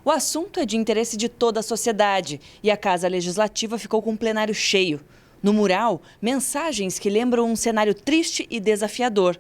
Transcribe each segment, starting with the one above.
O assunto é de interesse de toda a sociedade e a Casa Legislativa ficou com um plenário cheio. No mural, mensagens que lembram um cenário triste e desafiador,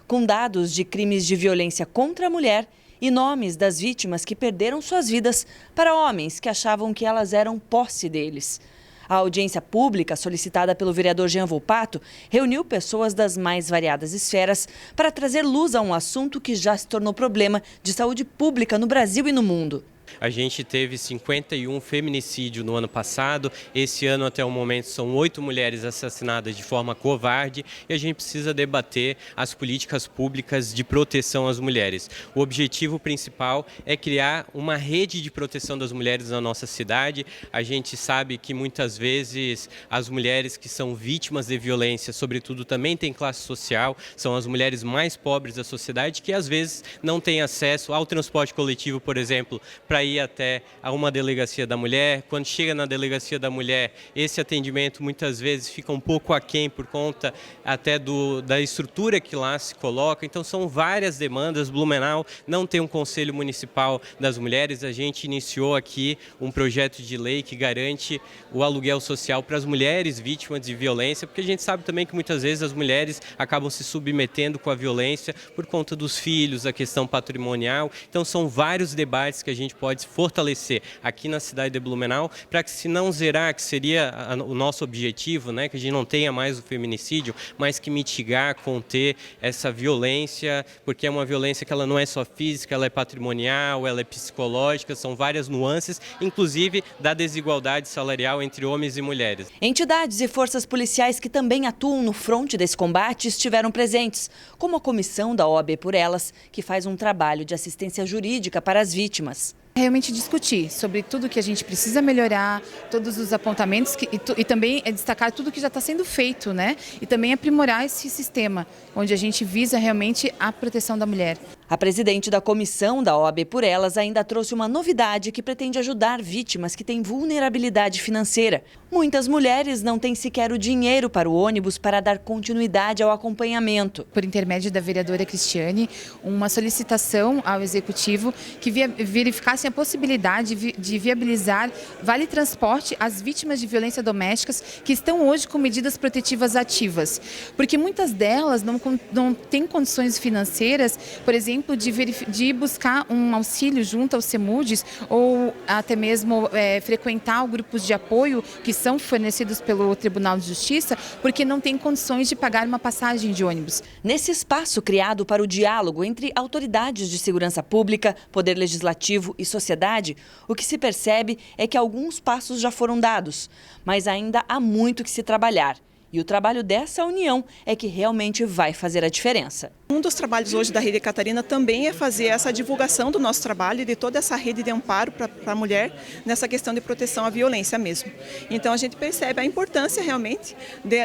com dados de crimes de violência contra a mulher e nomes das vítimas que perderam suas vidas para homens que achavam que elas eram posse deles. A audiência pública, solicitada pelo vereador Jean Volpato, reuniu pessoas das mais variadas esferas para trazer luz a um assunto que já se tornou problema de saúde pública no Brasil e no mundo. A gente teve 51 feminicídios no ano passado, esse ano até o momento são 8 mulheres assassinadas de forma covarde e a gente precisa debater as políticas públicas de proteção às mulheres. O objetivo principal é criar uma rede de proteção das mulheres na nossa cidade. A gente sabe que muitas vezes as mulheres que são vítimas de violência, sobretudo também têm classe social, são as mulheres mais pobres da sociedade que às vezes não têm acesso ao transporte coletivo, por exemplo, para ir até a uma delegacia da mulher. Quando chega na delegacia da mulher, esse atendimento muitas vezes fica um pouco aquém por conta até da estrutura que lá se coloca. Então são várias demandas. Blumenau não tem um conselho municipal das mulheres. A gente iniciou aqui um projeto de lei que garante o aluguel social para as mulheres vítimas de violência, porque a gente sabe também que muitas vezes as mulheres acabam se submetendo com a violência por conta dos filhos, a questão patrimonial. Então são vários debates que a gente pode fortalecer aqui na cidade de Blumenau, para que se não zerar, que seria o nosso objetivo, né, que a gente não tenha mais o feminicídio, mas que mitigar, conter essa violência, porque é uma violência que ela não é só física, ela é patrimonial, ela é psicológica, são várias nuances, inclusive da desigualdade salarial entre homens e mulheres. Entidades e forças policiais que também atuam no fronte desse combate estiveram presentes, como a comissão da OAB por Elas, que faz um trabalho de assistência jurídica para as vítimas. Realmente discutir sobre tudo que a gente precisa melhorar, todos os apontamentos e também destacar tudo que já está sendo feito, né? E também aprimorar esse sistema, onde a gente visa realmente a proteção da mulher. A presidente da comissão da OAB por Elas ainda trouxe uma novidade que pretende ajudar vítimas que têm vulnerabilidade financeira. Muitas mulheres não têm sequer o dinheiro para o ônibus para dar continuidade ao acompanhamento. Por intermédio da vereadora Cristiane, uma solicitação ao executivo que verificasse a possibilidade de viabilizar vale transporte às vítimas de violência doméstica que estão hoje com medidas protetivas ativas. Porque muitas delas não têm condições financeiras, por exemplo, de buscar um auxílio junto ao CEMUDES ou até mesmo frequentar grupos de apoio que são fornecidos pelo Tribunal de Justiça, porque não tem condições de pagar uma passagem de ônibus. Nesse espaço criado para o diálogo entre autoridades de segurança pública, poder legislativo e sociedade, o que se percebe é que alguns passos já foram dados, mas ainda há muito que se trabalhar. E o trabalho dessa união é que realmente vai fazer a diferença. Um dos trabalhos hoje da Rede Catarina também é fazer essa divulgação do nosso trabalho e de toda essa rede de amparo para a mulher nessa questão de proteção à violência mesmo. Então a gente percebe a importância realmente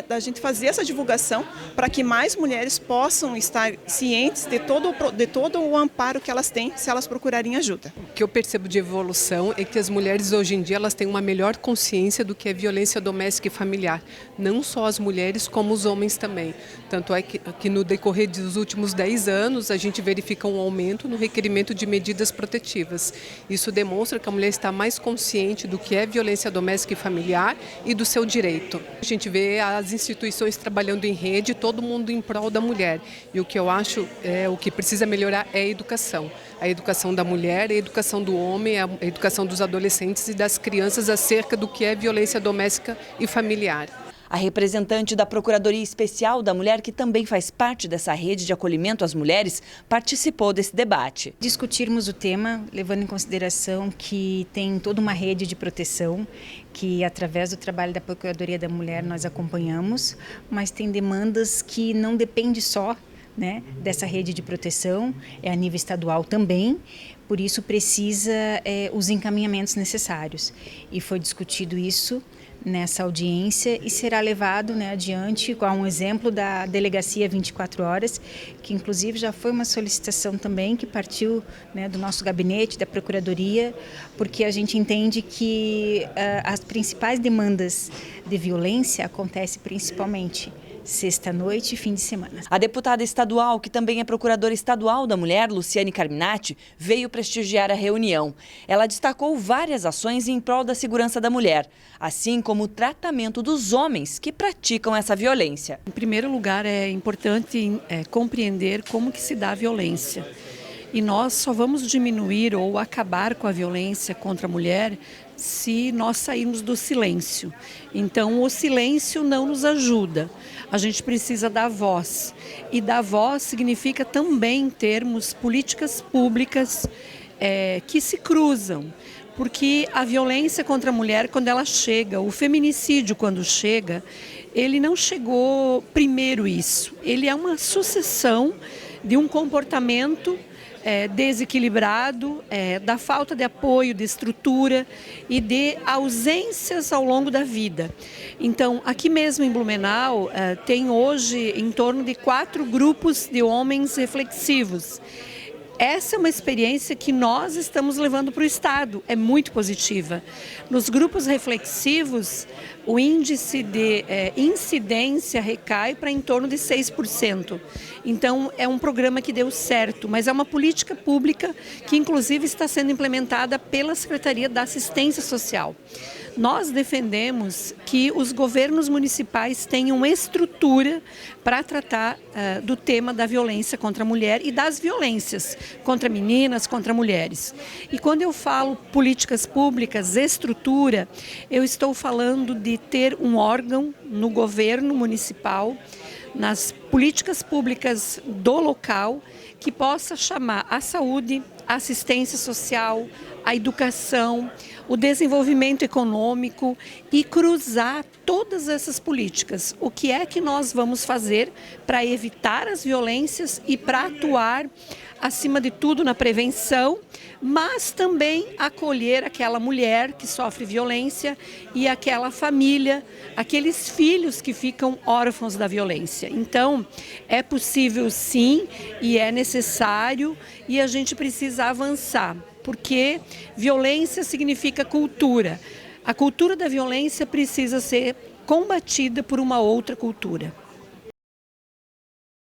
da gente fazer essa divulgação para que mais mulheres possam estar cientes de todo o amparo que elas têm se elas procurarem ajuda. O que eu percebo de evolução é que as mulheres hoje em dia elas têm uma melhor consciência do que é violência doméstica e familiar. Não só as mulheres como os homens também. Tanto é que no decorrer dos últimos 10 anos a gente verifica um aumento no requerimento de medidas protetivas. Isso demonstra que a mulher está mais consciente do que é violência doméstica e familiar e do seu direito. A gente vê as instituições trabalhando em rede, todo mundo em prol da mulher. E o que eu acho o que precisa melhorar é a educação. A educação da mulher, a educação do homem, a educação dos adolescentes e das crianças acerca do que é violência doméstica e familiar. A representante da Procuradoria Especial da Mulher, que também faz parte dessa rede de acolhimento às mulheres, participou desse debate. Discutirmos o tema, levando em consideração que tem toda uma rede de proteção, que através do trabalho da Procuradoria da Mulher nós acompanhamos, mas tem demandas que não dependem só, né, dessa rede de proteção, é a nível estadual também, por isso precisa os encaminhamentos necessários. E foi discutido isso nessa audiência e será levado, né, adiante com um exemplo da Delegacia 24 Horas, que inclusive já foi uma solicitação também que partiu, né, do nosso gabinete, da Procuradoria, porque a gente entende que as principais demandas de violência acontecem principalmente sexta-noite e fim de semana. A deputada estadual, que também é procuradora estadual da mulher, Luciane Carminati, veio prestigiar a reunião. Ela destacou várias ações em prol da segurança da mulher, assim como o tratamento dos homens que praticam essa violência. Em primeiro lugar, é importante compreender como que se dá a violência. E nós só vamos diminuir ou acabar com a violência contra a mulher se nós sairmos do silêncio. Então, o silêncio não nos ajuda. A gente precisa dar voz. E dar voz significa também termos políticas públicas que se cruzam. Porque a violência contra a mulher, quando ela chega, o feminicídio, quando chega, ele não chegou primeiro isso. Ele é uma sucessão de um comportamento desequilibrado, da falta de apoio, de estrutura e de ausências ao longo da vida. Então, aqui mesmo em Blumenau, tem hoje em torno de 4 grupos de homens reflexivos. Essa é uma experiência que nós estamos levando para o Estado, é muito positiva. Nos grupos reflexivos, o índice de incidência recai para em torno de 6%. Então, é um programa que deu certo, mas é uma política pública que, inclusive, está sendo implementada pela Secretaria da Assistência Social. Nós defendemos que os governos municipais tenham estrutura para tratar do tema da violência contra a mulher e das violências contra meninas, contra mulheres. E quando eu falo políticas públicas, estrutura, eu estou falando de ter um órgão no governo municipal, nas políticas públicas do local, que possa chamar a saúde, a assistência social, a educação, o desenvolvimento econômico e cruzar todas essas políticas. O que é que nós vamos fazer para evitar as violências e para atuar, acima de tudo, na prevenção, mas também acolher aquela mulher que sofre violência e aquela família, aqueles filhos que ficam órfãos da violência. Então, é possível sim e é necessário e a gente precisa avançar, porque violência significa cultura. A cultura da violência precisa ser combatida por uma outra cultura.